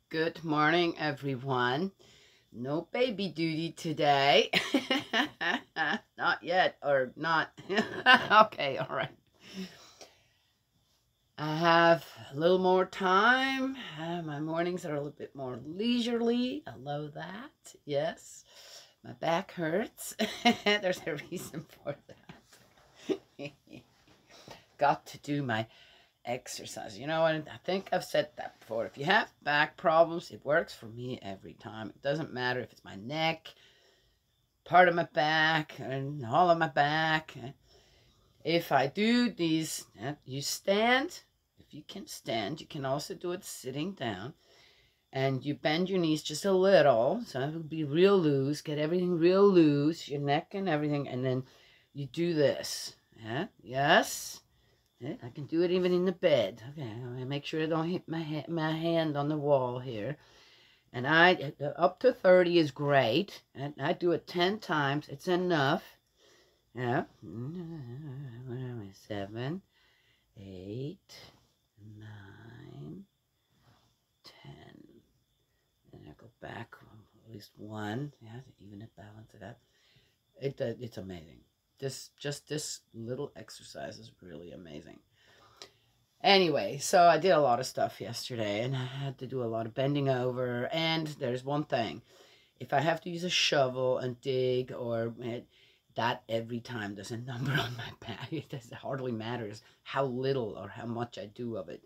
Good morning, everyone. No baby duty today. Not yet, or not. Okay, all right. I have a little more time. My mornings are a little bit more leisurely. I love that. Yes. My back hurts. There's a reason for that. Got to do my exercise. You know what? I think I've said that before. If you have back problems, it works for me every time. It doesn't matter if it's my neck, part of my back, and all of my back. If I do these, you stand. If you can stand, you can also do it sitting down. And you bend your knees just a little, so it will be real loose. Get everything real loose, your neck and everything. And then you do this. Yeah? Yes. I can do it even in the bed. Okay, I make sure I don't hit my hand on the wall here. And up to 30 is great. And I do it 10 times. It's enough. Yeah. 7, 8, 9, 10. And I go back at least one. Yeah, to even it, balance it out. It's amazing. This little exercise is really amazing. Anyway, so I did a lot of stuff yesterday, and I had to do a lot of bending over. And there's one thing: if I have to use a shovel and dig, that every time there's a number on my back. It hardly matters how little or how much I do of it.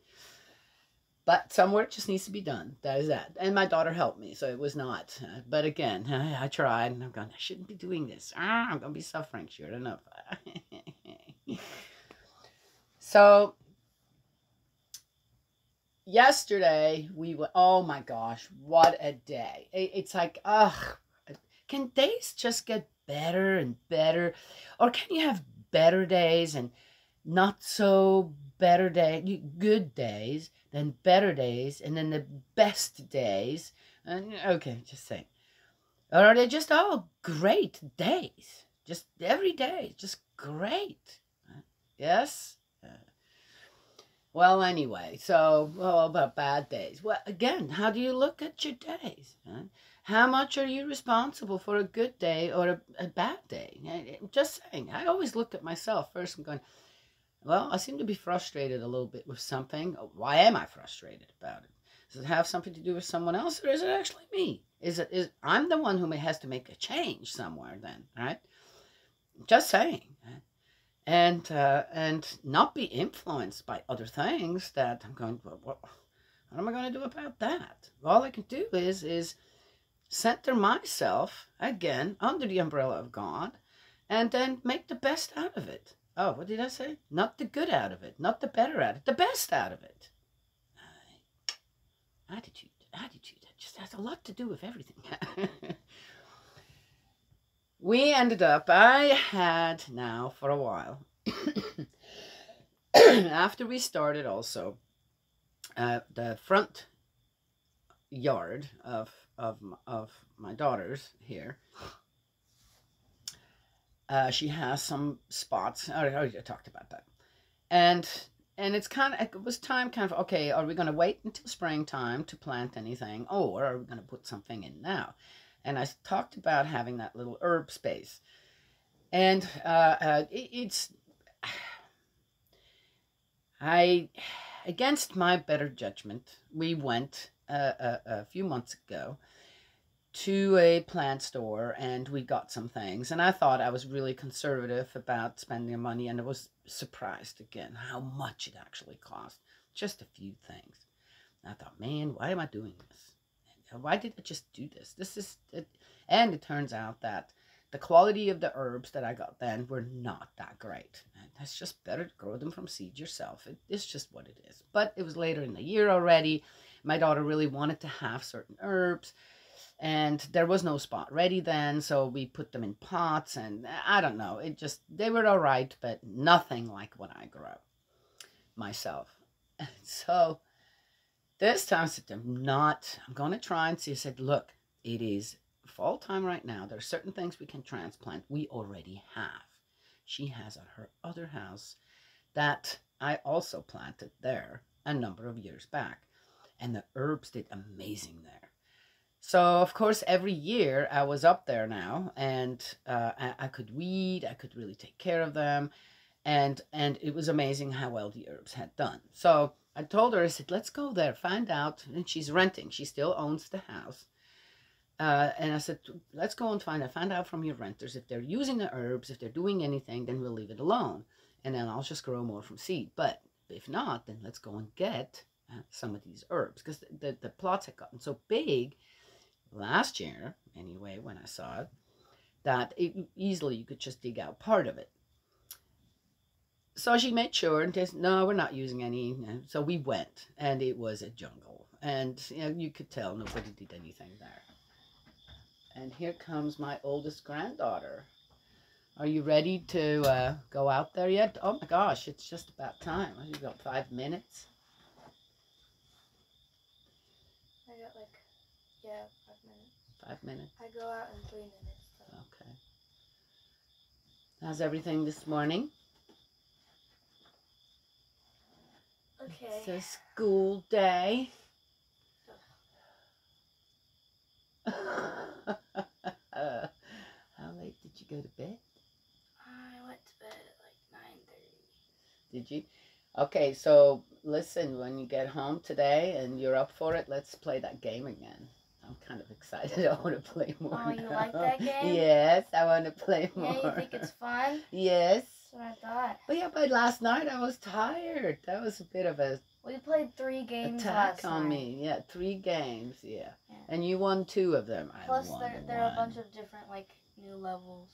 But some work just needs to be done. That is that. And my daughter helped me, so it was not. But again, I tried, and I'm going, I shouldn't be doing this. I'm going to be suffering, sure enough. So yesterday we went, oh my gosh, what a day. It's like, ugh, can days just get better and better? Or can you have better days and not so better day, good days, then better days, and then the best days? And okay, just saying. Or are they just all great days? Just every day, just great. Yes? Well, anyway, so, well, about bad days. Well, again, how do you look at your days? Huh? How much are you responsible for a good day or a bad day? Just saying, I always look at myself first and going, well, I seem to be frustrated a little bit with something. Why am I frustrated about it? Does it have something to do with someone else, or is it actually me? Is I'm the one who has to make a change somewhere then, right? Just saying. And not be influenced by other things that I'm going, well, what am I going to do about that? All I can do is center myself again under the umbrella of God, and then make the best out of it. Oh, what did I say? Not the good out of it, not the better out of it, the best out of it. Attitude. That just has a lot to do with everything. We ended up, I had now for a while, after we started also, the front yard of my daughter's here, she has some spots. I already talked about that. And it's kind of, it was time kind of, okay, are we going to wait until springtime to plant anything, or are we going to put something in now? And I talked about having that little herb space. And it's, against my better judgment, we went a few months ago to a plant store, and we got some things. And I thought I was really conservative about spending money, and I was surprised again how much it actually cost. Just a few things. And I thought, man, why am I doing this? Why did I just do this? This is it. And it turns out that the quality of the herbs that I got then were not that great. And it's just better to grow them from seed yourself. It's just what it is. But it was later in the year already. My daughter really wanted to have certain herbs, and there was no spot ready then, so we put them in pots, and I don't know, they were all right, but nothing like what I grow myself. So this time I said, I'm going to try and see. I said, look, it is fall time right now. There are certain things we can transplant. We already have. She has at her other house that I also planted there a number of years back. and the herbs did amazing there. So, of course, every year I was up there now, and I could weed, I could really take care of them, and it was amazing how well the herbs had done. So I told her, I said, let's go there, find out. And she's renting, she still owns the house. And I said, let's go and find out from your renters if they're using the herbs, if they're doing anything, then we'll leave it alone. And then I'll just grow more from seed. But if not, then let's go and get some of these herbs, because the plots had gotten so big last year, anyway, when I saw it, that easily you could just dig out part of it. So she made sure and just, no, we're not using any. So we went, and it was a jungle. And you could tell nobody did anything there. And here comes my oldest granddaughter. Are you ready to go out there yet? Oh my gosh, it's just about time. You've got 5 minutes. I got 5 minutes. 5 minutes? I go out in 3 minutes. So. Okay. How's everything this morning? Okay. It's a school day. How late did you go to bed? I went to bed at 9:30. Did you? Okay, so listen, when you get home today and you're up for it, let's play that game again. I'm kind of excited. I want to play more. Oh, you like that game? Yes, I want to play more. Yeah, you think it's fun? Yes. That's what I thought. But yeah, but last night I was tired. That was a bit of a We played 3 games attack last on night. me. Yeah, 3 games. Yeah. Yeah. And you won 2 of them. Plus, I won there are a one. bunch of different new levels.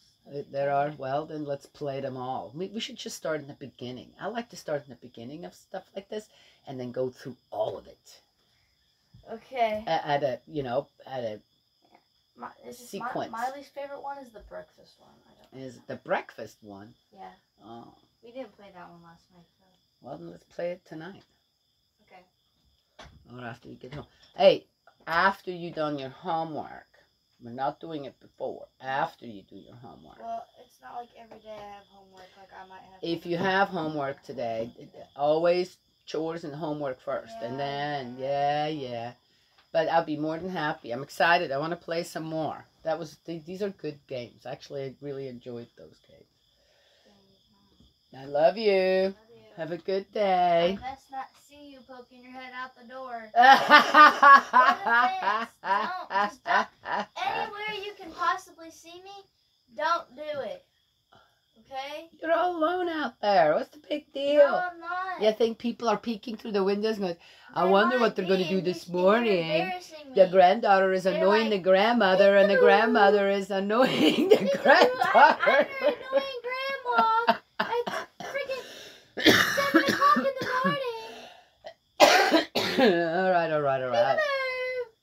There are. Well, then let's play them all. We should just start in the beginning. I like to start in the beginning of stuff like this, and then go through all of it. Okay. At a sequence. My least favorite one is the breakfast one. Is it the breakfast one? Yeah. Oh. We didn't play that one last night, though. Well, then let's play it tonight. Okay. Or after you get home. Hey, after you done your homework. We're not doing it before. After you do your homework. Well, it's not like every day I have homework. Like I might have. If you have homework today, always chores and homework first, Yeah. and then yeah. But I'll be more than happy. I'm excited. I want to play some more. These are good games. Actually, I really enjoyed those games. I love you. Love you. Have a good day. I best not see you poking your head out the door. Anywhere you can possibly see me, don't do it. Okay? You're all alone out there. What's the big deal? No, I'm not. You think people are peeking through the windows and going, I They wonder might what they're going to be, do and this you're morning. embarrassing me. The granddaughter is They're annoying like, the grandmother, and the grandmother is annoying the granddaughter. I'm your annoying grandma. It's freaking 7 o'clock in the morning. All right. Hello.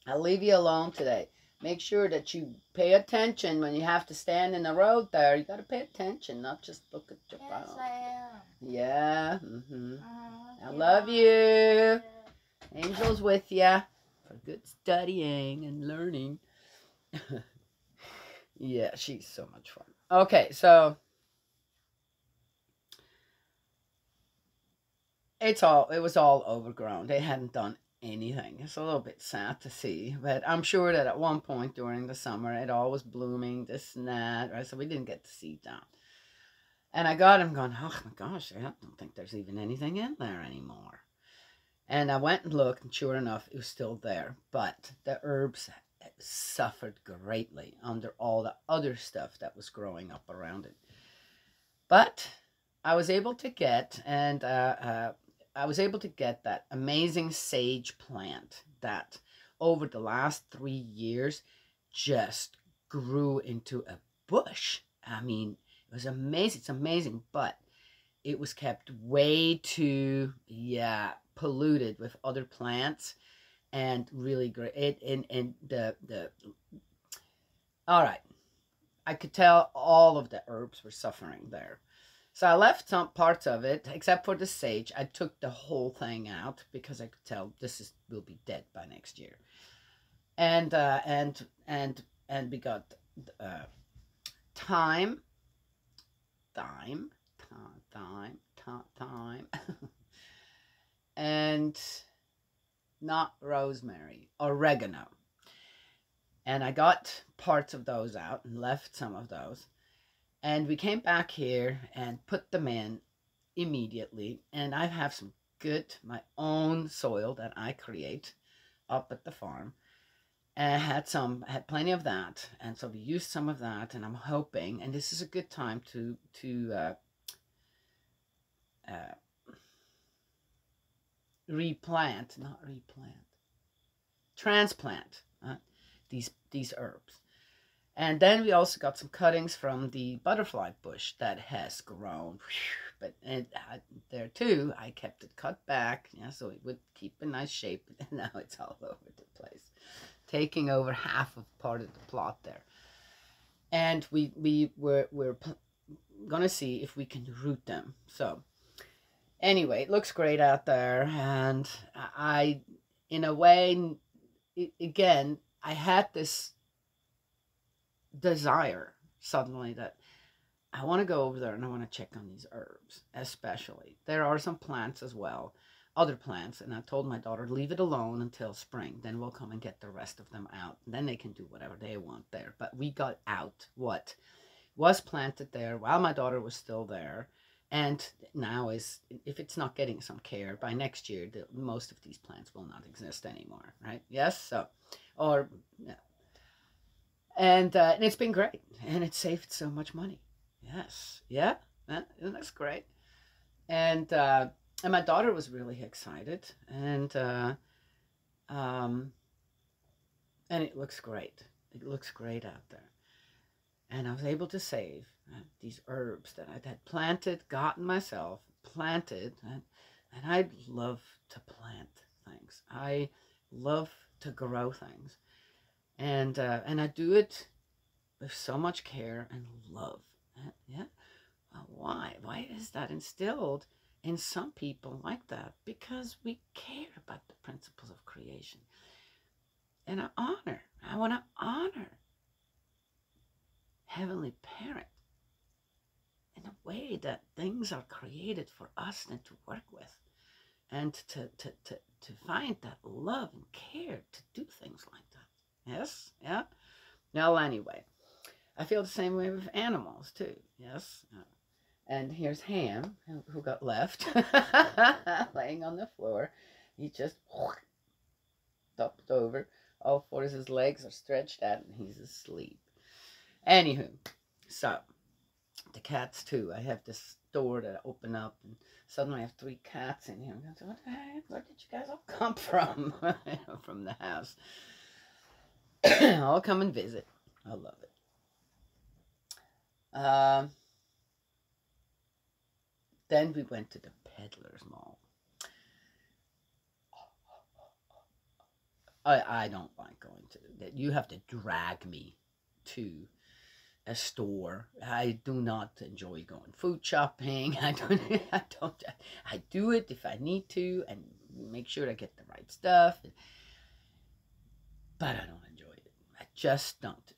I'll leave you alone today. Make sure that you pay attention when you have to stand in the road there. You got to pay attention, not just look at your Yes, phone. I am. Yeah. I you. love you. Angel's with ya for good studying and learning. Yeah, she's so much fun. Okay, so it was all overgrown. They hadn't done anything. It's a little bit sad to see, but I'm sure that at one point during the summer it all was blooming, this and that, right? So we didn't get to see down. And I got him going, oh my gosh, I don't think there's even anything in there anymore. And I went and looked, and sure enough, it was still there. But the herbs suffered greatly under all the other stuff that was growing up around it. But I was able to get, that amazing sage plant that over the last 3 years just grew into a bush. I mean, it was amazing. It's amazing, but it was kept way too, polluted with other plants, and really great. All right, I could tell all of the herbs were suffering there. So I left some parts of it, except for the sage. I took the whole thing out because I could tell will be dead by next year. And we got thyme, and not rosemary, oregano. And I got parts of those out and left some of those. And we came back here and put them in immediately. And I have some good, my own soil that I create up at the farm. And I had plenty of that. And so we used some of that. And I'm hoping, and this is a good time to transplant these herbs. And then we also got some cuttings from the butterfly bush that has grown. But there too, I kept it cut back, so it would keep a nice shape. And now it's all over the place, taking over half of part of the plot there. And we're gonna see if we can root them. So anyway, it looks great out there, and I, in a way, again, I had this desire suddenly that I want to go over there and I want to check on these herbs, especially. There are some plants as well, other plants, and I told my daughter, leave it alone until spring, then we'll come and get the rest of them out, and then they can do whatever they want there. But we got out what was planted there while my daughter was still there, and now is, if it's not getting some care, by next year most of these plants will not exist anymore, right? Yes. So, or yeah. And it's been great, and it saved so much money. Yes, yeah, that's great. And my daughter was really excited, and it looks great. It looks great out there. And I was able to save these herbs that I had planted, gotten myself, planted, and I love to plant things. I love to grow things. And I do it with so much care and love. Yeah. Why? Why is that instilled in some people like that? Because we care about the principles of creation. And I want to honor Heavenly Parent in a way that things are created for us and to work with. And to find that love and care to do things like that. Yes, yeah. Well, anyway, I feel the same way with animals too. Yes. And here's Ham, who got left, laying on the floor. He just topped over. All four of his legs are stretched out, and he's asleep. Anywho, so the cats too. I have this door that I open up, and suddenly I have 3 cats in here. I'm going, what the heck? Where did you guys all come from? From the house. I'll come and visit. I love it. Then we went to the Peddler's Mall. I don't like going to that. You have to drag me to a store. I do not enjoy going food shopping. I do it if I need to and make sure I get the right stuff. But I don't enjoy it. I just don't.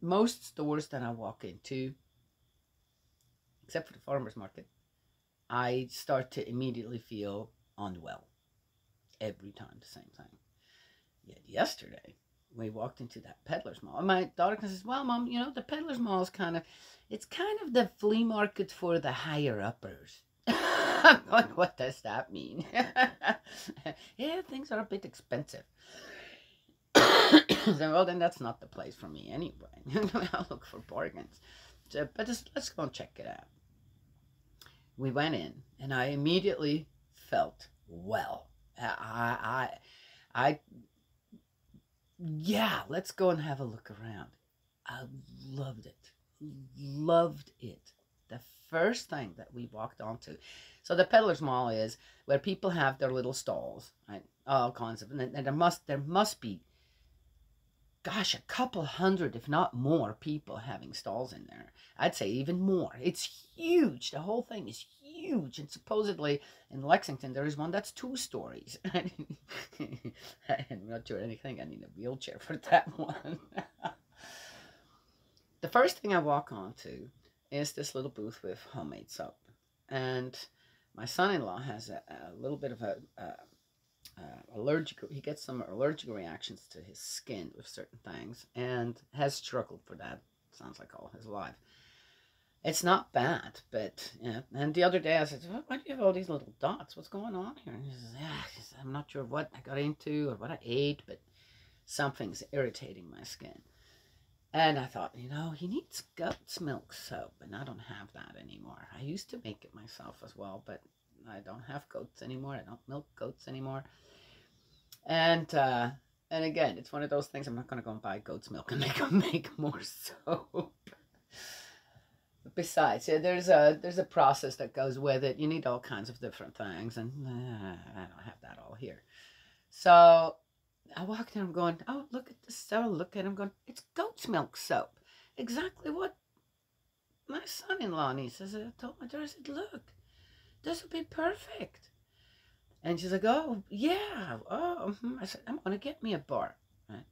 Most stores that I walk into, except for the farmer's market, I start to immediately feel unwell. Every time, the same thing. Yet yesterday, we walked into that Peddler's Mall. And my daughter says, well, Mom, the Peddler's Mall is kind of the flea market for the higher uppers. I'm going, what does that mean? Yeah, things are a bit expensive. So, well, then that's not the place for me anyway. I'll look for bargains. So, but let's go and check it out. We went in, and I immediately felt well. Yeah, let's go and have a look around. I loved it. Loved it. The first thing that we walked onto. So the Peddler's Mall is where people have their little stalls, right? All kinds of, and there must be, gosh, a couple hundred, if not more, people having stalls in there. I'd say even more. It's huge. The whole thing is huge. And supposedly in Lexington, there is one that's 2 stories. I'm not sure anything. I need a wheelchair for that one. The first thing I walk onto is this little booth with homemade soap. And my son-in-law has a little bit of a he gets some allergic reactions to his skin with certain things, and has struggled for that. Sounds like all his life. It's not bad, but yeah. And the other day I said, "Why do you have all these little dots? What's going on here?" And he says, "Yeah, I'm not sure what I got into or what I ate, but something's irritating my skin." And I thought, he needs goat's milk soap, and I don't have that anymore. I used to make it myself as well, but I don't have goats anymore. I don't milk goats anymore. And again, it's one of those things. I'm not going to go and buy goat's milk and make more soap. Besides, there's a process that goes with it. You need all kinds of different things, and I don't have that all here. So I walked in, I'm going, oh, look at this. So I look at him going, it's goat's milk soap. Exactly what my son-in-law needs. I said, I told my daughter, I said, look, this would be perfect. And she's like, oh, yeah. Oh, I said, I'm going to get me a bar. Right?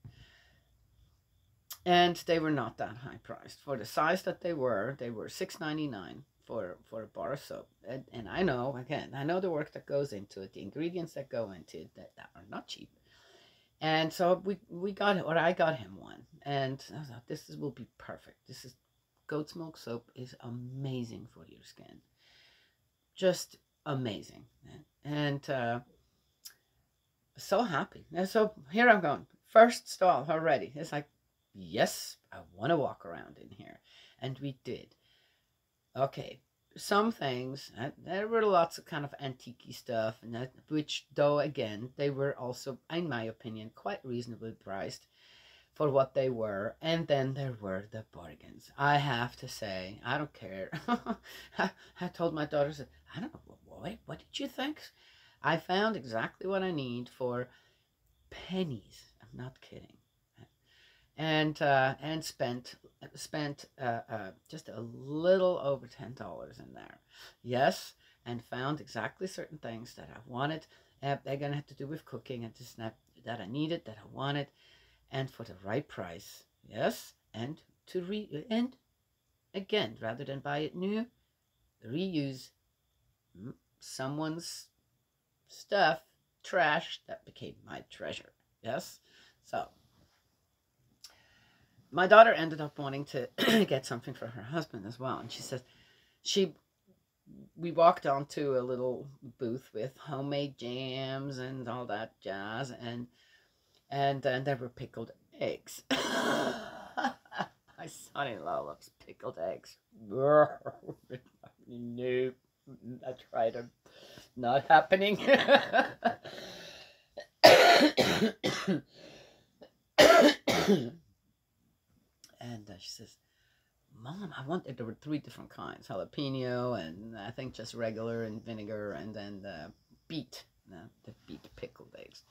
And they were not that high priced. For the size that they were $6.99 for a bar of soap. And I know the work that goes into it, the ingredients that go into it that are not cheap. And so I got him one. And I thought, will be perfect. Goat's milk soap is amazing for your skin. Just amazing. And so happy. And so here I'm going. First stall already. It's like, yes, I want to walk around in here. And we did. Okay. Some things, there were lots of kind of antique stuff, and which, though, again, they were also, in my opinion, quite reasonably priced for what they were. And then there were the bargains. I have to say, I don't care. I told my daughter, I don't know, what did you think? I found exactly what I need for pennies. I'm not kidding. And spent just a little over $10 in there. Yes, and found exactly certain things that I wanted. They're gonna have to do with cooking and just that I needed, that I wanted, and for the right price. Yes, and and again, rather than buy it new, reuse someone's stuff, trash that became my treasure. Yes, so. My daughter ended up wanting to get something for her husband as well. And she says, we walked onto a little booth with homemade jams and all that jazz. And there were pickled eggs. My son-in-law loves pickled eggs. Nope. I tried them. Not happening. And she says, Mom, there were 3 different kinds, jalapeno, and I think just regular and vinegar, and then the beet pickled eggs.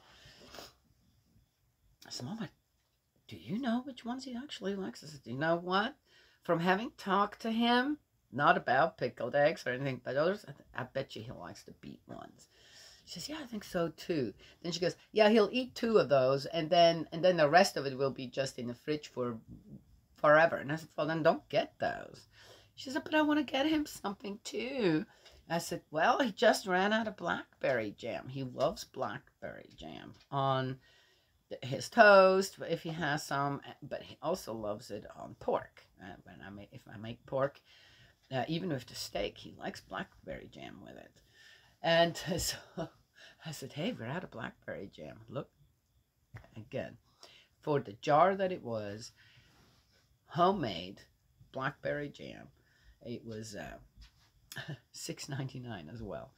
I said, Mama, do you know which ones he actually likes? I said, you know what? From having talked to him, not about pickled eggs or anything, but others, I bet you he likes the beet ones. She says, yeah, I think so too. Then she goes, yeah, he'll eat 2 of those, and then the rest of it will be just in the fridge for forever. And I said, well, then don't get those. She said, but I want to get him something too. I said, well, he just ran out of blackberry jam. He loves blackberry jam on his toast, if he has some, but he also loves it on pork. If I make pork, even with the steak, he likes blackberry jam with it. And so I said, hey, we're out of blackberry jam. Look, again, for the jar that it was, homemade blackberry jam, it was $6.99 as well.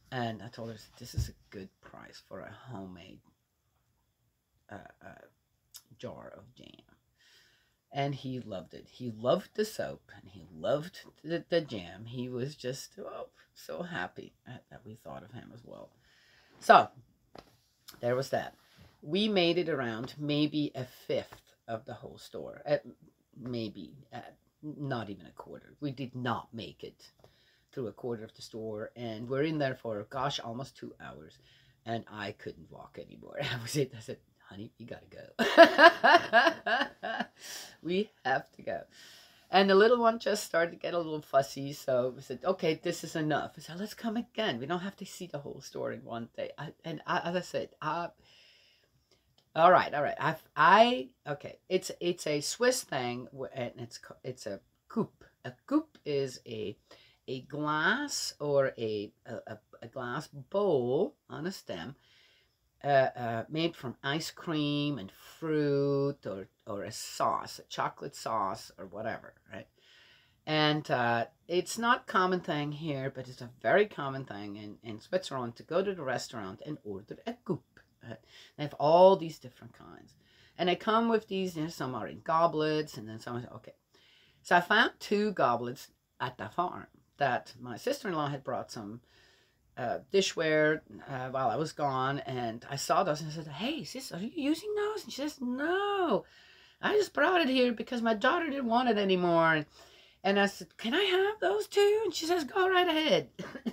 And I told her, this is a good price for a homemade jar of jam. And he loved it. He loved the soap, and he loved the jam. He was just so happy that we thought of him as well. So there was that. We made it around maybe a 1/5 of the whole store. Not even a quarter. We did not make it through a quarter of the store, and we're in there for, gosh, almost 2 hours, and I couldn't walk anymore. I said, honey, you gotta go. We have to go. And the little one just started to get a little fussy, so we said, okay, this is enough. I said, let's come again. We don't have to see the whole store in one day. As I said, all right. Okay. It's a Swiss thing, and it's a coupe. A coupe is a glass or a glass bowl on a stem, made from ice cream and fruit or a sauce, a chocolate sauce or whatever, right? And it's not common thing here, but it's a very common thing in Switzerland to go to the restaurant and order a coupe. They have all these different kinds. And they come with these, some are in goblets, and then some are, okay. So I found 2 goblets at the farm that my sister-in-law had brought some dishware while I was gone, and I saw those and I said, hey, sis, are you using those? And she says, no, I just brought it here because my daughter didn't want it anymore. And I said, can I have those too? And she says, go right ahead.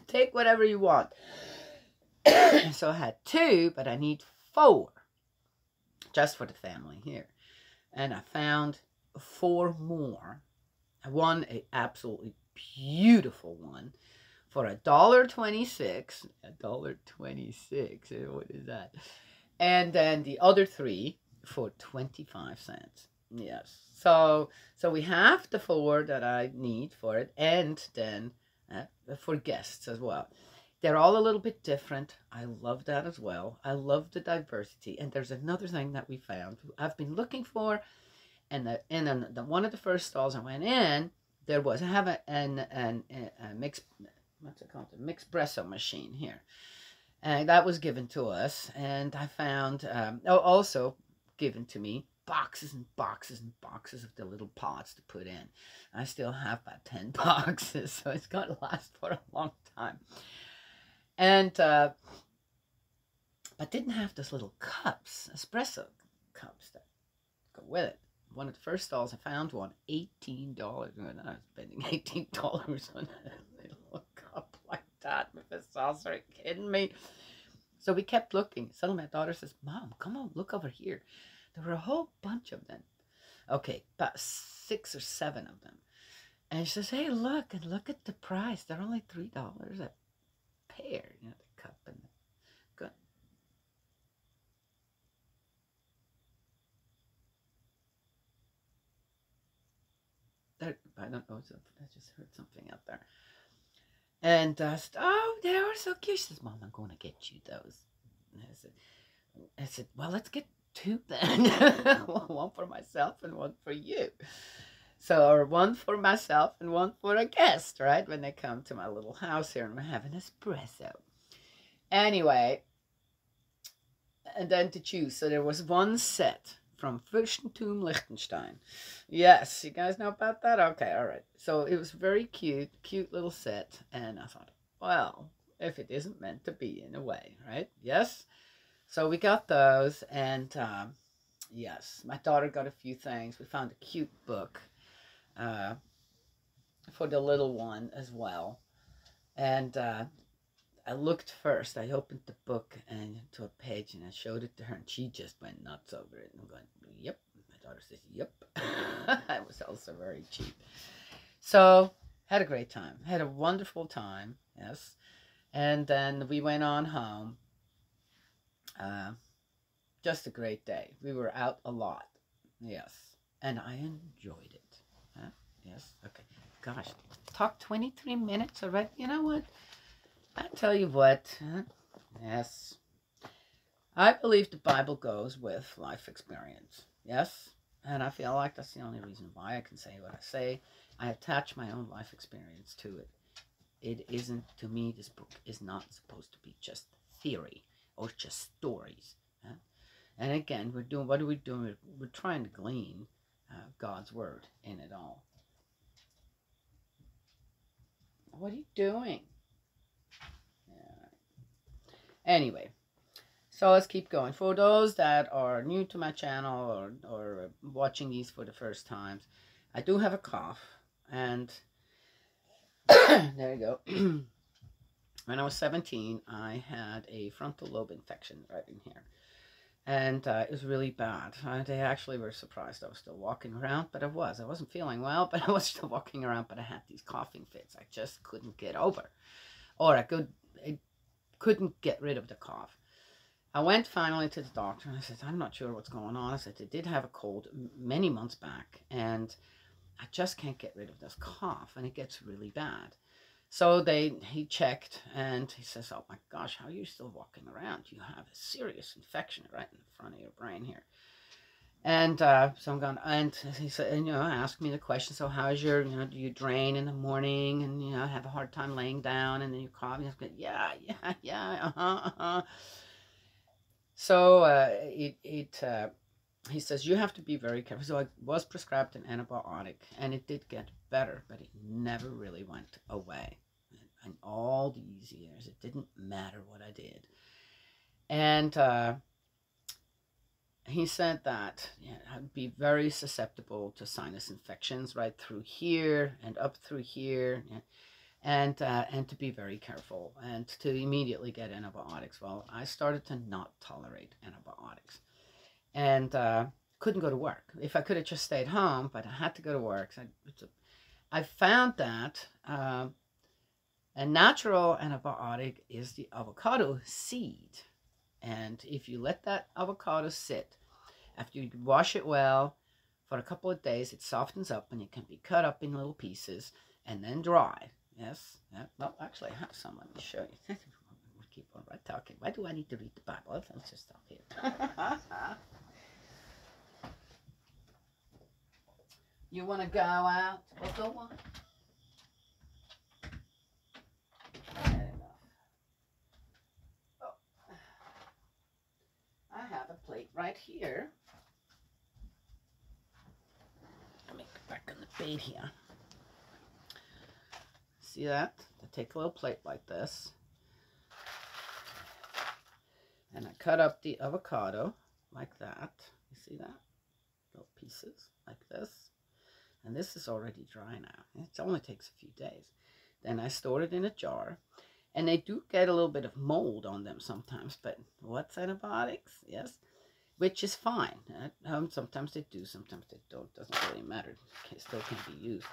Take whatever you want. So I had 2, but I need 4 just for the family here. And I found 4 more. I won an absolutely beautiful one for $1.26. $1.26. What is that? And then the other 3 for 25 cents. Yes. So we have the 4 that I need for it, and then for guests as well. They're all a little bit different. I love that as well. I love the diversity. And there's another thing that we found I've been looking for, and the one of the first stalls I went in, there was, I have a mixed, what's it called, a mixpresso machine here, and that was given to us. And I found also given to me boxes and boxes and boxes of the little pots to put in. I still have about 10 boxes, so it's going to last for a long time. And but didn't have those little cups, espresso cups that go with it. One of the first stalls I found one, $18. And I was spending $18 on a little cup like that with a saucer. Are you kidding me? So we kept looking. Suddenly my daughter says, Mom, come on, look over here. There were a whole bunch of them. Okay, about 6 or 7 of them. And she says, hey, look, and look at the price. They're only $3 a pair, the cup and the good. I don't know, I just heard something out there. And I said, oh, they are so cute. She says, Mom, I'm going to get you those. And I said, well, let's get 2 then. One for myself and one for you. So, or one for myself and one for a guest, right? When they come to my little house here and we have an espresso. Anyway, and then to choose. So there was one set from Fürstentum Liechtenstein. Yes, you guys know about that? Okay, all right. So it was very cute little set. And I thought, well, if it isn't meant to be in a way, right? Yes. So we got those, and yes, my daughter got a few things. We found a cute book for the little one as well. And I looked first. I opened the book and to a page, and I showed it to her, and she just went nuts over it. And I'm going, yep. My daughter says, yep. It was also very cheap. So had a great time. Had a wonderful time. Yes. And then we went on home. Just a great day. We were out a lot. Yes. And I enjoyed it. Yes. Okay. Gosh, talk 23 minutes already. You know what? I tell you what. Yes. I believe the Bible goes with life experience. Yes. And I feel like that's the only reason why I can say what I say. I attach my own life experience to it. It isn't, to me, this book is not supposed to be just theory or just stories. And again, we're doing, what are we doing? We're trying to glean God's word in it all. What are you doing? Yeah. Anyway, so let's keep going. For those that are new to my channel or watching these for the first times, I do have a cough, and there you go. When I was 17, I had a frontal lobe infection right in here. And it was really bad. They actually were surprised I was still walking around, but I was. I wasn't feeling well, but I was still walking around, but I had these coughing fits I just couldn't get over. Or I couldn't get rid of the cough. I went finally to the doctor and I said, I'm not sure what's going on. I said, I did have a cold many months back and I just can't get rid of this cough and it gets really bad. So he checked and he says, oh my gosh, how are you still walking around? You have a serious infection right in front of your brain here. And so I'm going, and he said, and, asked me the question, so how's your, do you drain in the morning and, have a hard time laying down and then you cough? And he's yeah, So he says, you have to be very careful. So I was prescribed an antibiotic and it did get better, but it never really went away. And all these years, it didn't matter what I did. And he said that I'd be very susceptible to sinus infections right through here and up through here. And to be very careful and to immediately get antibiotics. Well, I started to not tolerate antibiotics and couldn't go to work. If I could have just stayed home, but I had to go to work. So I found that a natural antibiotic is the avocado seed. And if you let that avocado sit, after you wash it well for a couple of days, it softens up and it can be cut up in little pieces and then dry. Yes. Yeah. Well, actually, I have some. Let me show you. We'll keep on right talking. Why do I need to read the Bible? Let's just stop here. You want to go out? Well, go on. Oh. I have a plate right here. Let me get back on the bait here. See that? I take a little plate like this. And I cut up the avocado like that. You see that? Little pieces like this. And this is already dry now. It only takes a few days. Then I store it in a jar. And they do get a little bit of mold on them sometimes. But what's antibiotics? Yes. Which is fine. Sometimes they do, sometimes they don't. Doesn't really matter. It still can be used.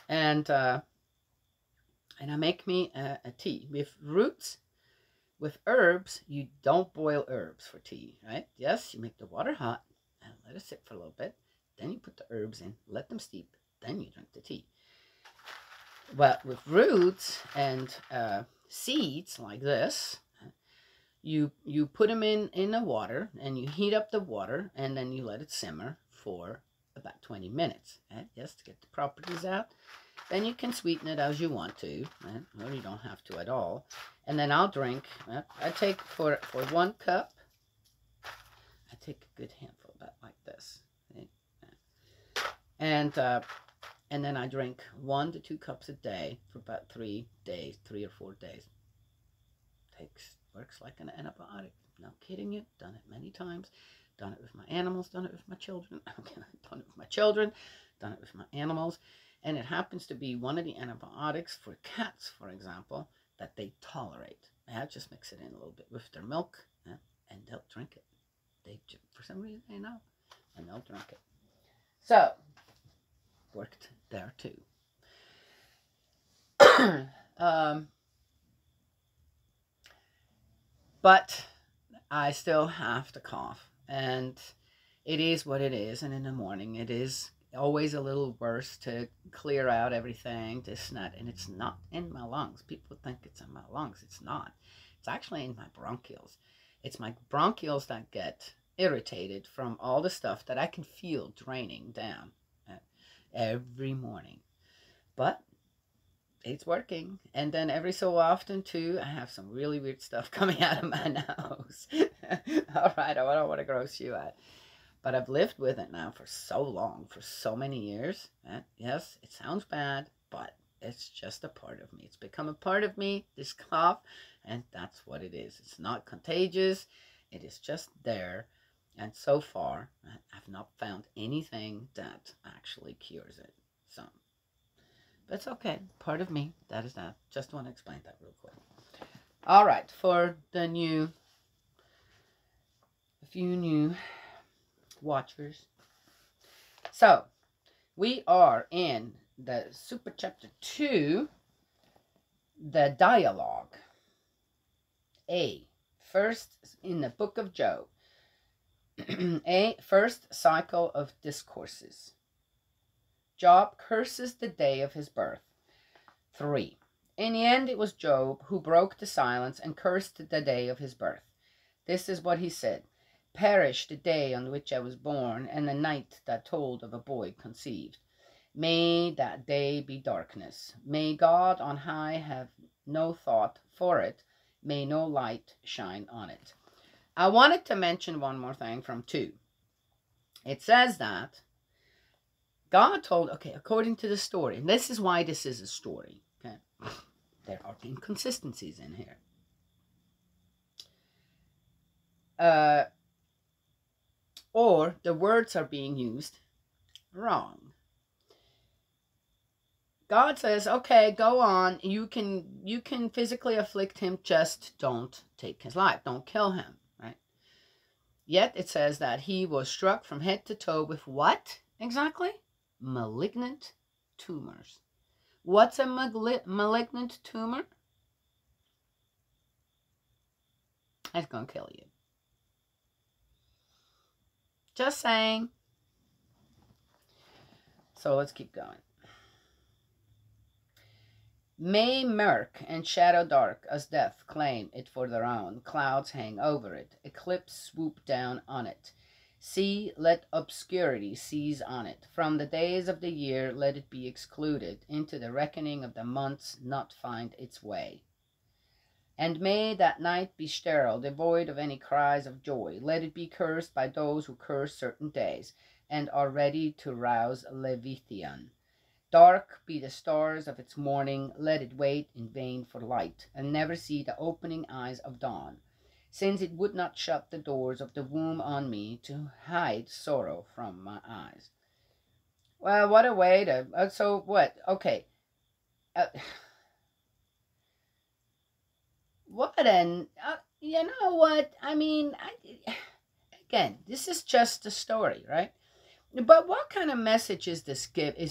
And I make me a tea with roots. With herbs, you don't boil herbs for tea, right? Yes, you make the water hot and let it sit for a little bit. Then you put the herbs in, let them steep. Then you drink the tea. But with roots and seeds like this, you put them in the water and you heat up the water and then you let it simmer for about 20 minutes, right? Just to get the properties out. Then you can sweeten it as you want to, right? Or you don't have to at all. And then I'll drink. I take for 1 cup. I take a good handful, about like this, right? And then I drink 1 to 2 cups a day for about 3 days, 3 or 4 days. Works like an antibiotic. No kidding you. Done it many times. Done it with my animals. Done it with my children. Done it with my children. Done it with my animals. And it happens to be one of the antibiotics for cats, for example, that they tolerate. I just mix it in a little bit with their milk, and they'll drink it. For some reason, they know, and they'll drink it. So, worked there too. But I still have to cough, and it is what it is. And in the morning, it is always a little worse to clear out everything, this and that, and it's not in my lungs. People think it's in my lungs. It's not. It's actually in my bronchioles. It's my bronchioles that get irritated from all the stuff that I can feel draining down every morning. But it's working. And then every so often too, I have some really weird stuff coming out of my nose. All right, I don't want to gross you out. But I've lived with it now for so long, for so many years. Yes, it sounds bad, but it's just a part of me. It's become a part of me, this cough, and that's what it is. It's not contagious. It is just there. And so far, I've not found anything that actually cures it. So, but it's okay. Part of me, that is that. Just want to explain that real quick. All right, for the new few new watchers. So, we are in the Super Chapter 2, the dialogue. First in the book of Job. First cycle of discourses. Job curses the day of his birth. 3. In the end, it was Job who broke the silence and cursed the day of his birth. This is what he said. Perish the day on which I was born, and the night that told of a boy conceived. May that day be darkness. May God on high have no thought for it. May no light shine on it. I wanted to mention one more thing from 2. It says that God told, according to the story, and this is why this is a story, okay? There are inconsistencies in here. Or the words are being used wrong. God says, okay, go on. You can physically afflict him, just don't take his life. Don't kill him, right? Yet it says that he was struck from head to toe with what exactly? Malignant tumors. What's a malignant tumor? It's going to kill you. Just saying. So let's keep going. May murk and shadow dark as death claim it for their own. Clouds hang over it. Eclipse swoop down on it. Sea, let obscurity seize on it. From the days of the year let it be excluded. Into the reckoning of the months not find its way. And may that night be sterile, devoid of any cries of joy. Let it be cursed by those who curse certain days, and are ready to rouse Leviathan. Dark be the stars of its morning, let it wait in vain for light, and never see the opening eyes of dawn, since it would not shut the doors of the womb on me to hide sorrow from my eyes. Well, what a way to... so what? Okay. What an... you know what? I mean, again, this is just a story, right? But what kind of message is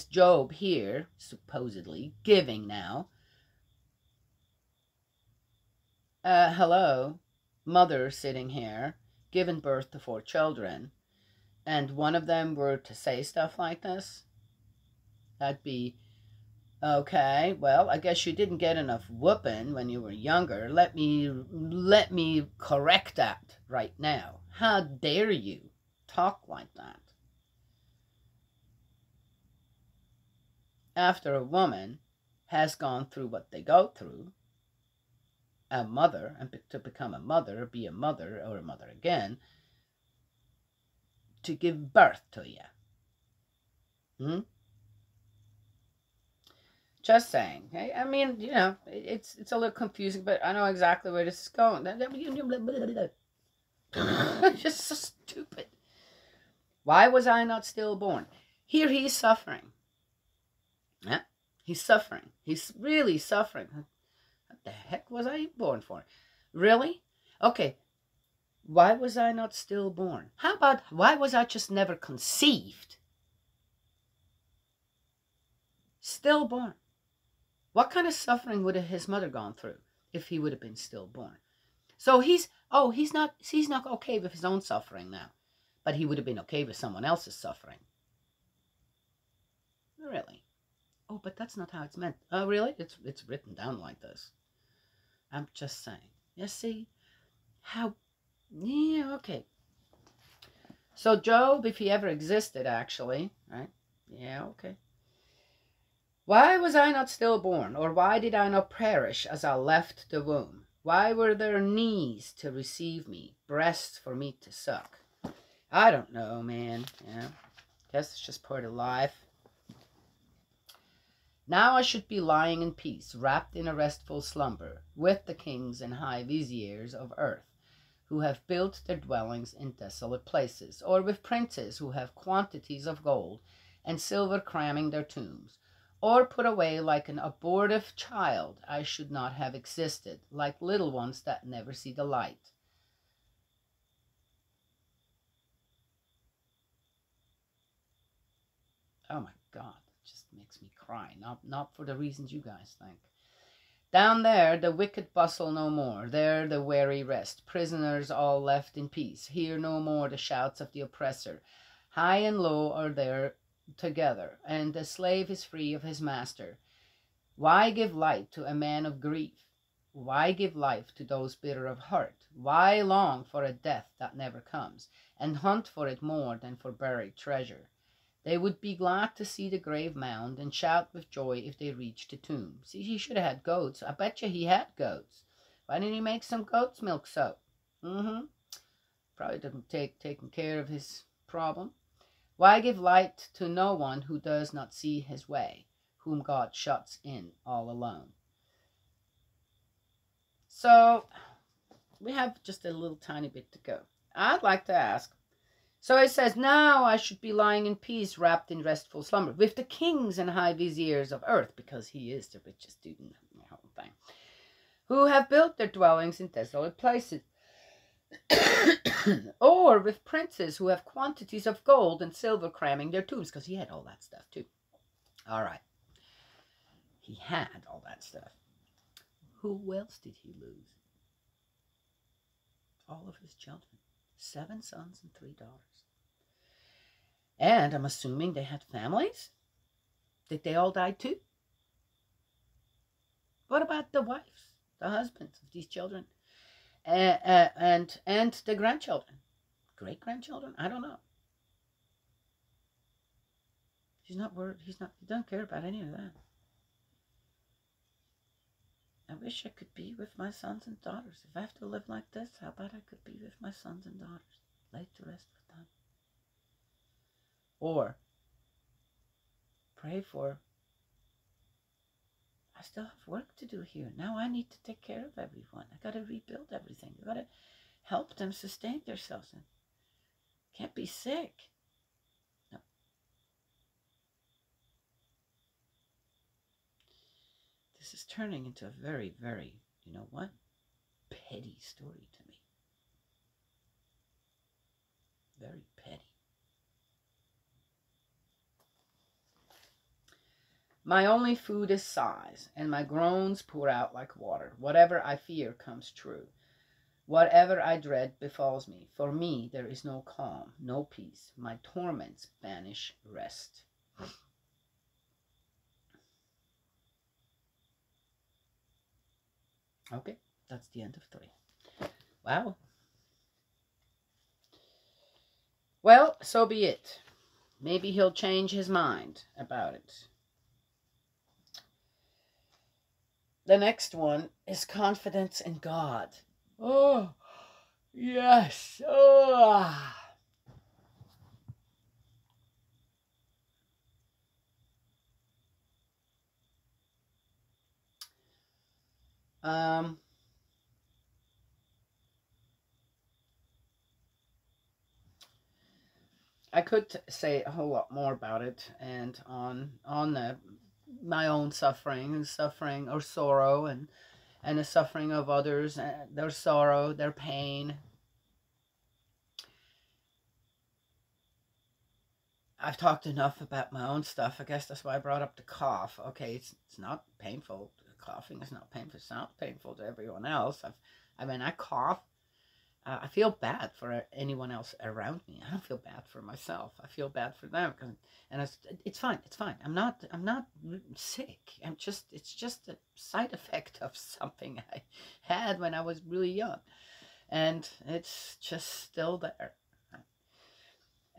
Job here, supposedly, giving now? Hello, mother sitting here, given birth to 4 children, and one of them were to say stuff like this? That'd be, okay, well, I guess you didn't get enough whooping when you were younger. Let me correct that right now. How dare you talk like that? After a woman has gone through what they go through, a mother, and to become a mother, be a mother or a mother again, to give birth to you. Just saying. Okay? I mean, you know, it's a little confusing, but I know exactly where this is going. It's just so stupid. Why was I not stillborn? Here he's suffering. Yeah, he's suffering. He's really suffering. What the heck was I born for? Really? Okay. Why was I not stillborn? How about why was I just never conceived? Stillborn. What kind of suffering would his mother gone through if he would have been stillborn? So he's not okay with his own suffering now, but he would have been okay with someone else's suffering. Really? Oh, but that's not how it's meant. Oh, really? It's written down like this. I'm just saying. You see how? Yeah, okay. So Job, if he ever existed, actually, right? Yeah, okay. Why was I not stillborn, or why did I not perish as I left the womb? Why were there knees to receive me, breasts for me to suck? I don't know, man. Yeah, guess it's just part of life. Now I should be lying in peace, wrapped in a restful slumber, with the kings and high viziers of earth, who have built their dwellings in desolate places, or with princes who have quantities of gold and silver cramming their tombs, or put away like an abortive child. I should not have existed, like little ones that never see the light. Oh my God, it just makes me cry. Not for the reasons you guys think. Down there the wicked bustle no more, there the weary rest, prisoners all left in peace, hear no more the shouts of the oppressor. High and low are there together, and the slave is free of his master. Why give light to a man of grief? Why give life to those bitter of heart? Why long for a death that never comes, and hunt for it more than for buried treasure? They would be glad to see the grave mound, and shout with joy if they reached the tomb. See, he should have had goats. I bet you he had goats. Why didn't he make some goat's milk soap? Probably didn't taking care of his problem. Why give light to no one who does not see his way, whom God shuts in all alone? So we have just a little tiny bit to go. I'd like to ask, so it says, now I should be lying in peace, wrapped in restful slumber, with the kings and high viziers of earth, because he is the richest dude in the whole thing, who have built their dwellings in desolate places, or with princes who have quantities of gold and silver cramming their tombs, because he had all that stuff too. All right. He had all that stuff. Who else did he lose? All of his children. 7 sons and 3 daughters. And I'm assuming they had families? Did they all die too? What about the wives, the husbands of these children? And the grandchildren? Great-grandchildren? I don't know. He's not worried. He doesn't care about any of that. I wish I could be with my sons and daughters. If I have to live like this, how about I could be with my sons and daughters, laid to rest with them? Or pray for, I still have work to do here. Now I need to take care of everyone. I got to rebuild everything. I got to help them sustain themselves. And can't be sick. No. This is turning into a very, very, you know what, petty story to me. Very petty. My only food is sighs, and my groans pour out like water. Whatever I fear comes true. Whatever I dread befalls me. For me there is no calm, no peace. My torments banish rest. Okay, that's the end of 3. Wow. Well, so be it. Maybe he'll change his mind about it. The next one is confidence in God. Oh, yes. Oh. I could say a whole lot more about it, and on my own suffering or sorrow, and the suffering of others, their sorrow, their pain. I've talked enough about my own stuff. I guess that's why I brought up the cough. Okay, it's not painful. Coughing is not painful. It's not painful to everyone else. I cough. I feel bad for anyone else around me. I don't feel bad for myself. I feel bad for them, and it's fine. It's fine. I'm not sick. It's just a side effect of something I had when I was really young, and it's just still there.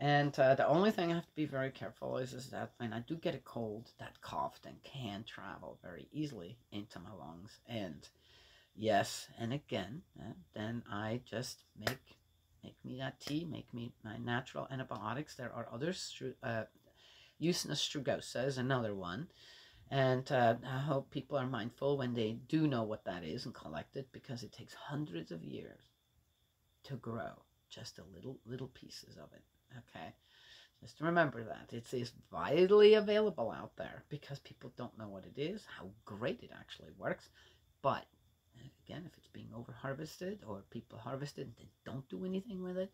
And the only thing I have to be very careful is that when I do get a cold, that cough then can travel very easily into my lungs. And yes, and again, then I just make me that tea, make me my natural antibiotics. There are others. Usnus strigosa is another one. And I hope people are mindful when they do know what that is and collect it, because it takes hundreds of years to grow just a little pieces of it. Okay, just remember that it is widely available out there, because people don't know what it is, how great it actually works. But again, if it's being over harvested, or people harvest it and they don't do anything with it,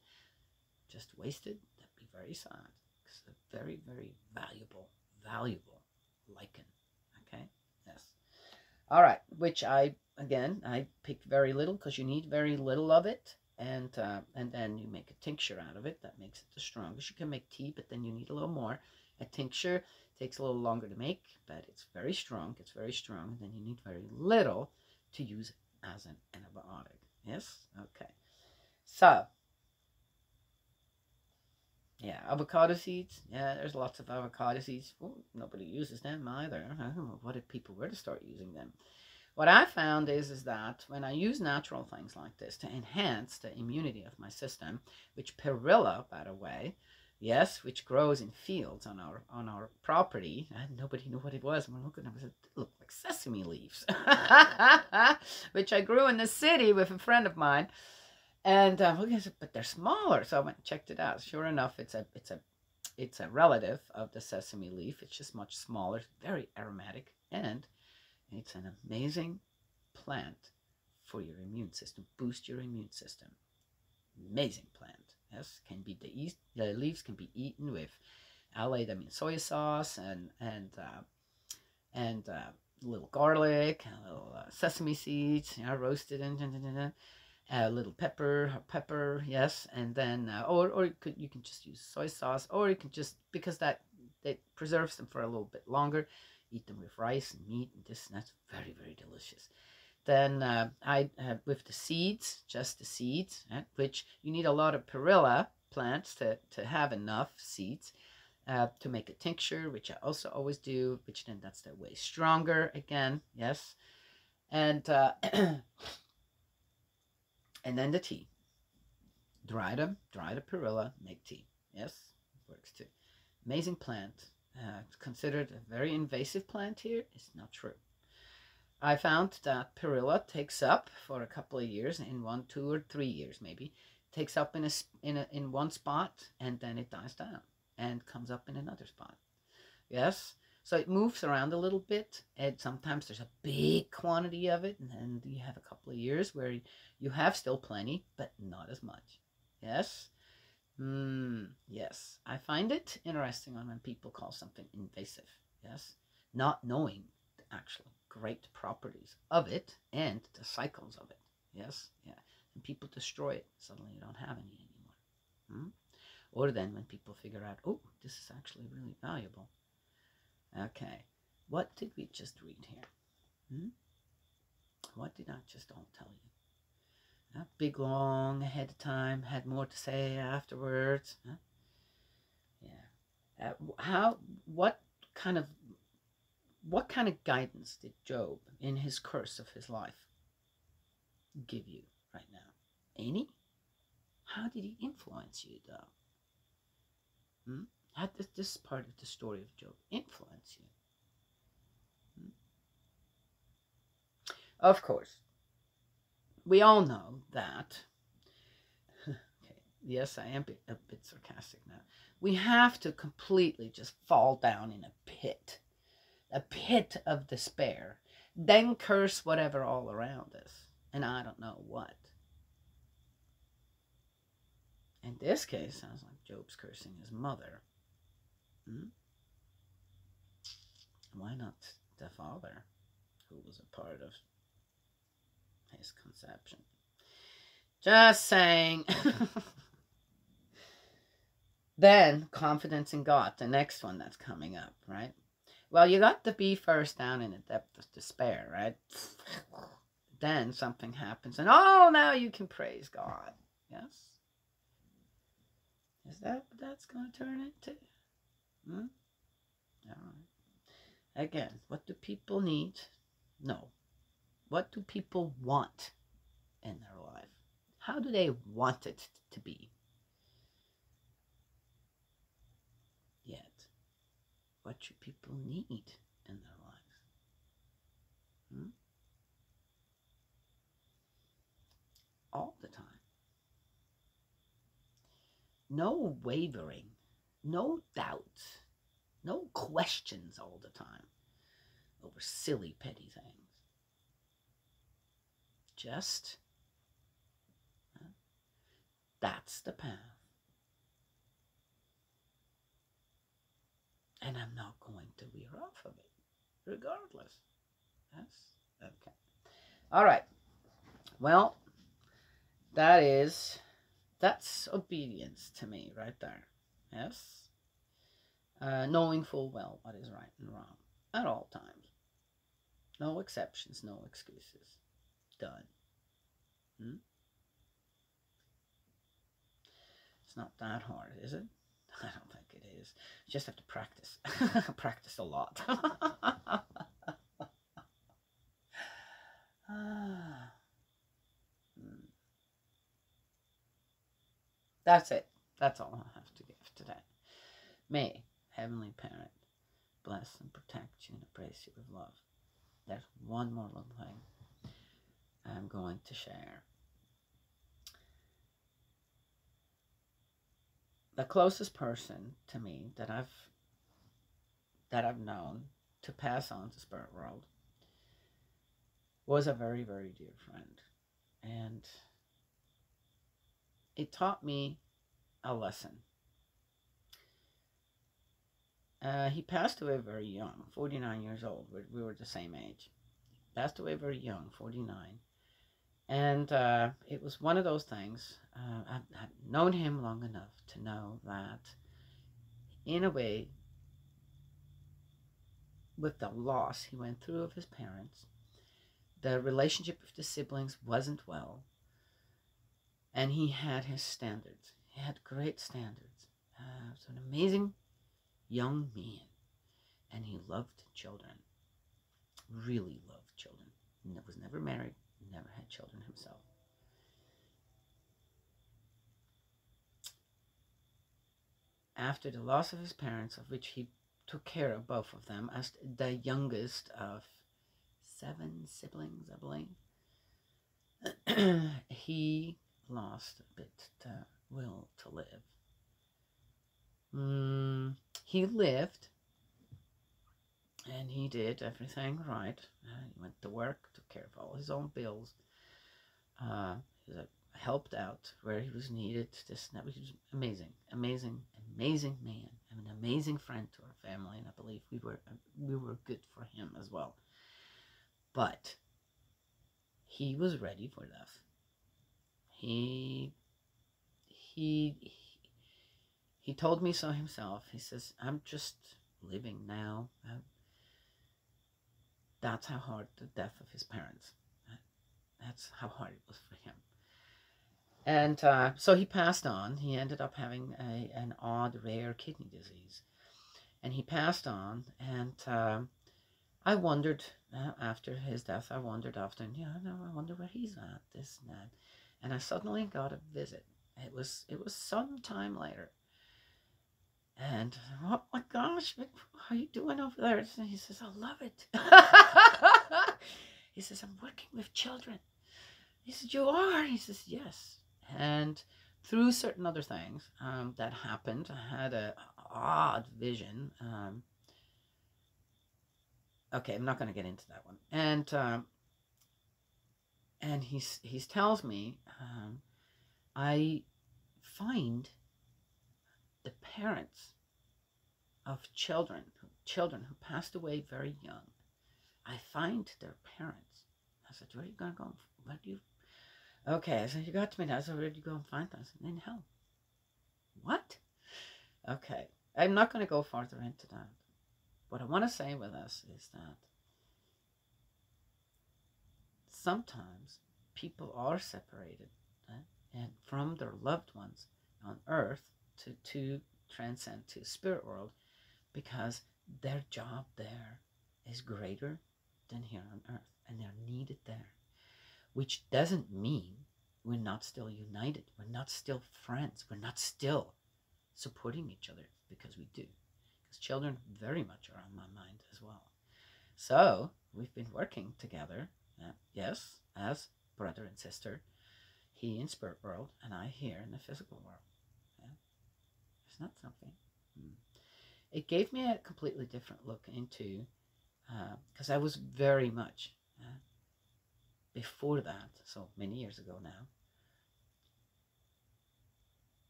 just wasted, that'd be very sad. is a very, very valuable lichen. Okay, yes. All right, which I picked very little because you need very little of it, and then you make a tincture out of it. That makes it the strongest. You can make tea, but then you need a little more. A tincture takes a little longer to make, but it's very strong. It's very strong, and then you need very little to use as an antibiotic. Yes. Okay. So yeah, avocado seeds. Yeah, there's lots of avocado seeds. Well, nobody uses them either. I don't know what if people were to start using them. What I found is that when I use natural things like this to enhance the immunity of my system, which perilla, by the way, yes, which grows in fields on our property, and nobody knew what it was. When looking, it looked like sesame leaves, which I grew in the city with a friend of mine. And but they're smaller, so I went and checked it out. Sure enough, it's a relative of the sesame leaf. It's just much smaller, very aromatic, and it's an amazing plant for your immune system. Boost your immune system. Amazing plant. Yes, can be the leaves can be eaten with. I lay them in soy sauce and a little garlic, a little sesame seeds, roasted and. A little pepper, yes, and then or you can just use soy sauce, or you can just, because that preserves them for a little bit longer, eat them with rice and meat and this and that's very, very delicious. Then I with the seeds, just the seeds, which you need a lot of perilla plants to have enough seeds to make a tincture, which I also always do, which then that's the way stronger again, yes, and and then the tea. Dry the perilla, make tea. Yes, works too. Amazing plant. It's considered a very invasive plant here. It's not true. I found that perilla takes up for a couple of years, in 1, 2, or 3 years maybe, takes up in one spot, and then it dies down and comes up in another spot. Yes. So it moves around a little bit, and sometimes there's a big quantity of it, and then you have a couple of years where you have still plenty, but not as much. Yes? Yes. I find it interesting when people call something invasive. Yes? Not knowing the actual great properties of it and the cycles of it. Yes? Yeah. And people destroy it. Suddenly you don't have any anymore. Or then when people figure out, oh, this is actually really valuable. Okay, what did we just read here? What did I just all tell you? Big long ahead of time, had more to say afterwards. Yeah. What kind of guidance did Job in his curse of his life give you right now? Any? How did he influence you, though? How does this part of the story of Job influence you? Of course, we all know that, okay, yes, I am a bit sarcastic now, we have to completely just fall down in a pit of despair, then curse whatever all around us, and I don't know what. In this case, sounds like Job's cursing his mother. Why not the father, who was a part of his conception? Just saying. Then, confidence in God, the next one that's coming up, right? Well, you got to be first down in the depth of despair, right? Then something happens, and now you can praise God. Yes? Is that what that's going to turn into? All right. Again, what do people need? No. What do people want in their life? How do they want it to be? Yet, what should people need in their lives? All the time. No wavering, no doubts, no questions all the time over silly, petty things. Just, that's the path. And I'm not going to veer off of it, regardless. Yes? Okay. All right. Well, that's obedience to me right there. Yes? Knowing full well what is right and wrong at all times. No exceptions, no excuses. Done. Hmm? It's not that hard, is it? I don't think it is. You just have to practice. Practice a lot. That's it. That's all I have to give today. May Heavenly Parent bless and protect you and embrace you with love. There's one more little thing I'm going to share. The closest person to me that I've known to pass on to spirit world was a very, very dear friend. And it taught me a lesson. He passed away very young, 49 years old. We were the same age. Passed away very young, 49. And it was one of those things. I've known him long enough to know that, in a way, with the loss he went through of his parents, the relationship with the siblings wasn't well. And he had his standards. He had great standards. He was an amazing young man. And he loved children. Really loved children. He was never married. Never had children himself. After the loss of his parents, of which he took care of both of them, as the youngest of 7 siblings, I believe, he lost a bit the will to live. He lived, and he did everything right. He went to work, took care of all his own bills. He helped out where he was needed. He was amazing, amazing, amazing man, and an amazing friend to our family. And I believe we were good for him as well. But he was ready for death. He told me so himself. He says, "I'm just living now." That's how hard the death of his parents. That's how hard it was for him. And so he passed on. He ended up having an odd, rare kidney disease. And he passed on. And I wondered, after his death, I wondered often, I wonder where he's at, this and that. And I suddenly got a visit. It was some time later. And, oh my gosh, what are you doing over there? And he says, I love it. He says, I'm working with children. He said, you are? He says, yes. And through certain other things that happened, I had an odd vision. Okay, I'm not going to get into that one. And he tells me, I find the parents of children who passed away very young. I find their parents. I said, where are you going to go? Where do you? Okay, I said, you got to me now. I said, where did you go and find them? I said, in hell. What? Okay, I'm not going to go farther into that. What I want to say with this is that sometimes people are separated and from their loved ones on earth to transcend to spirit world because their job there is greater than here on earth and they're needed there, which doesn't mean we're not still united, we're not still friends, we're not still supporting each other, because we do, because children very much are on my mind as well. So we've been working together, yes, as brother and sister, he in spirit world and I here in the physical world. It's not something. It gave me a completely different look into, because I was very much, before that, so many years ago now,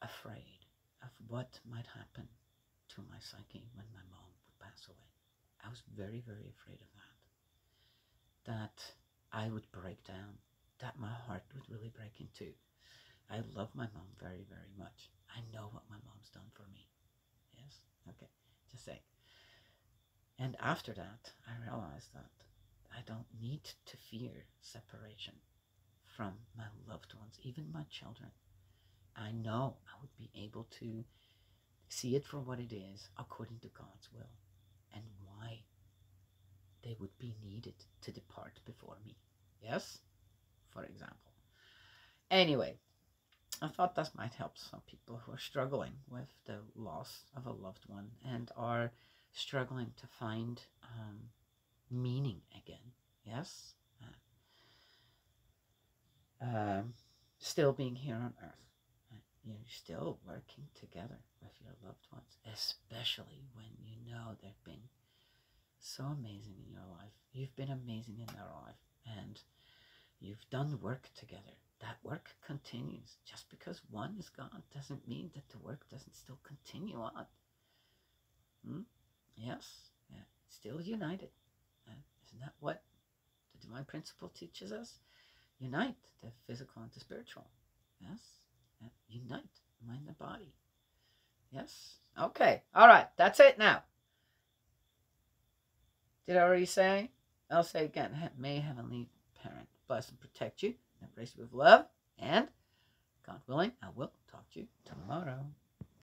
afraid of what might happen to my psyche when my mom would pass away. I was very, very afraid of that. That I would break down. That my heart would really break in two. I love my mom very, very much. I know what my mom's done for me. Yes? Okay. Just saying. And after that, I realized that I don't need to fear separation from my loved ones, even my children. I know I would be able to see it for what it is according to God's will and why they would be needed to depart before me. Yes? For example. Anyway, I thought that might help some people who are struggling with the loss of a loved one and are struggling to find meaning again. Yes? Still being here on earth. You're still working together with your loved ones, especially when you know they've been so amazing in your life. You've been amazing in their life, and you've done work together. That work continues. Just because one is gone doesn't mean that the work doesn't still continue on. Yes, yeah. Still united. Isn't that what the divine principle teaches us? Unite the physical and the spiritual. Yes, yeah. Unite mind and body. Yes. Okay. All right. That's it now. Did I already say? I'll say again. May Heavenly Parent bless and protect you, embrace you with love, and God willing, I will talk to you tomorrow.